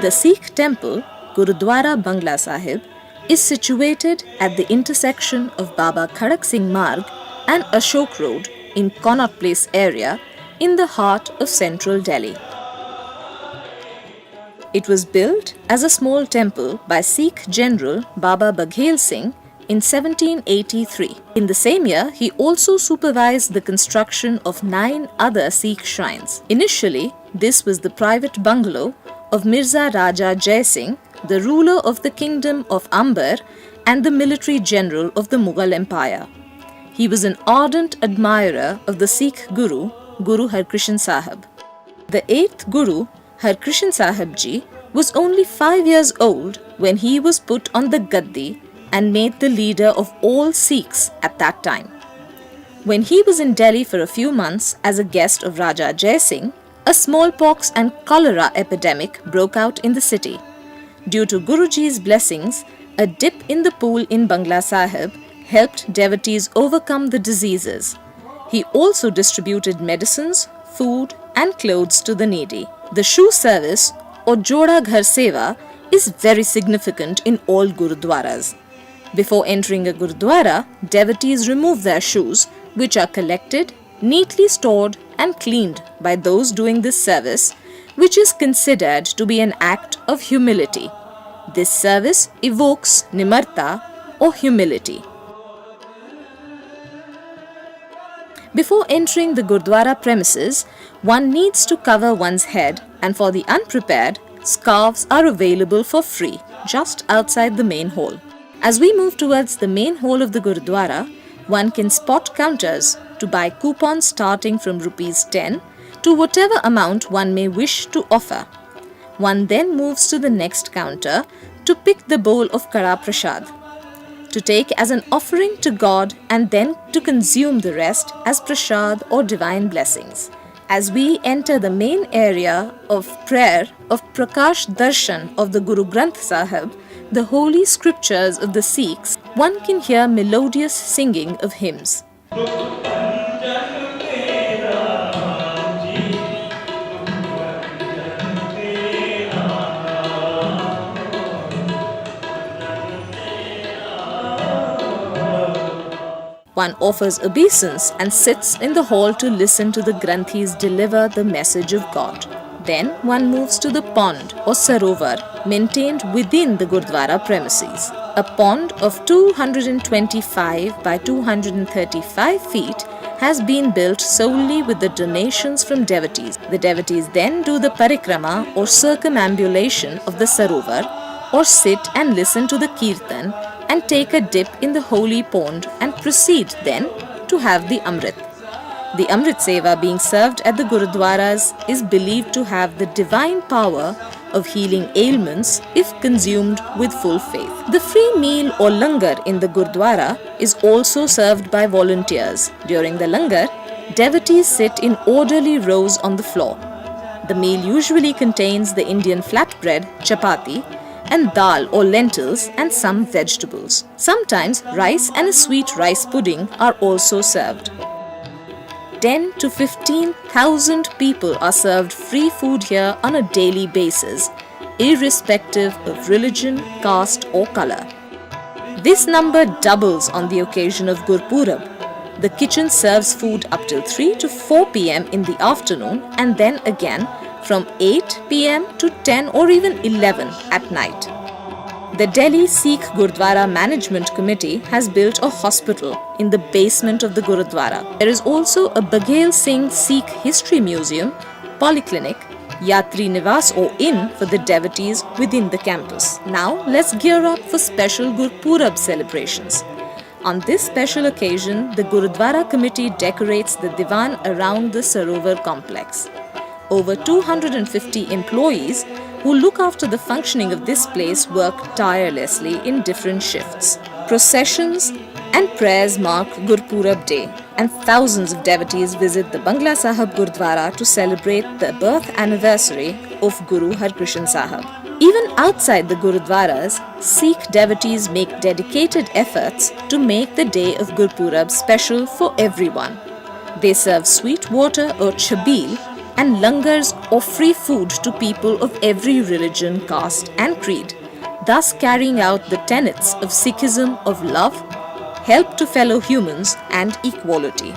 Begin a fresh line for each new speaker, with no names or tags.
The Sikh temple, Gurudwara Bangla Sahib, is situated at the intersection of Baba Khadak Singh Marg and Ashok Road in Connaught Place area in the heart of central Delhi. It was built as a small temple by Sikh General Baba Baghel Singh in 1783. In the same year, he also supervised the construction of 9 other Sikh shrines. Initially, this was the private bungalow of Mirza Raja Jai Singh, the ruler of the kingdom of Amber and the military general of the Mughal Empire. He was an ardent admirer of the Sikh Guru, Guru Harkrishan Sahib. The 8th Guru, Harkrishan Sahib Ji, was only 5 years old when he was put on the Gaddi and made the leader of all Sikhs at that time. When he was in Delhi for a few months as a guest of Raja Jai Singh, a smallpox and cholera epidemic broke out in the city. Due to Guruji's blessings, a dip in the pool in Bangla Sahib helped devotees overcome the diseases. He also distributed medicines, food and clothes to the needy. The shoe service or Joda Ghar Seva is very significant in all Gurudwaras. Before entering a Gurudwara, devotees remove their shoes, which are collected, neatly stored and cleaned by those doing this service, which is considered to be an act of humility. This service evokes nimarta or humility. Before entering the Gurdwara premises, one needs to cover one's head, and for the unprepared, scarves are available for free just outside the main hall. As we move towards the main hall of the Gurdwara, one can spot counters to buy coupons starting from ₹10 to whatever amount one may wish to offer. One then moves to the next counter to pick the bowl of Kara Prasad, to take as an offering to God and then to consume the rest as prasad or divine blessings. As we enter the main area of prayer of Prakash Darshan of the Guru Granth Sahib, the holy scriptures of the Sikhs, one can hear melodious singing of hymns. One offers obeisance and sits in the hall to listen to the Granthis deliver the message of God. Then one moves to the pond or sarovar maintained within the Gurdwara premises. A pond of 225 by 235 feet has been built solely with the donations from devotees. The devotees then do the parikrama or circumambulation of the sarovar or sit and listen to the kirtan and take a dip in the holy pond and proceed then to have the Amrit. The Amrit Seva being served at the Gurudwaras is believed to have the divine power of healing ailments if consumed with full faith. The free meal or langar in the Gurdwara is also served by volunteers. During the langar, devotees sit in orderly rows on the floor. The meal usually contains the Indian flatbread, chapati, and dal or lentils and some vegetables. Sometimes rice and a sweet rice pudding are also served. 10 to 15,000 people are served free food here on a daily basis, irrespective of religion, caste or color. This number doubles on the occasion of Gurpurab. The kitchen serves food up till 3 to 4 p.m. in the afternoon and then again from 8 p.m. to 10 or even 11 at night. The Delhi Sikh Gurdwara Management Committee has built a hospital in the basement of the Gurudwara. There is also a Baghel Singh Sikh History Museum, polyclinic, Yatri Nivas or inn for the devotees within the campus. Now let's gear up for special Gurpurab celebrations. On this special occasion, the Gurudwara committee decorates the divan around the Sarovar complex. Over 250 employees who look after the functioning of this place work tirelessly in different shifts. Processions and prayers mark Gurpurab Day, and thousands of devotees visit the Bangla Sahib Gurdwara to celebrate the birth anniversary of Guru Harkrishan Sahib. Even outside the Gurudwaras, Sikh devotees make dedicated efforts to make the day of Gurpurab special for everyone. They serve sweet water or chabeel and langars or free food to people of every religion, caste and creed, thus carrying out the tenets of Sikhism of love, help to fellow humans and equality.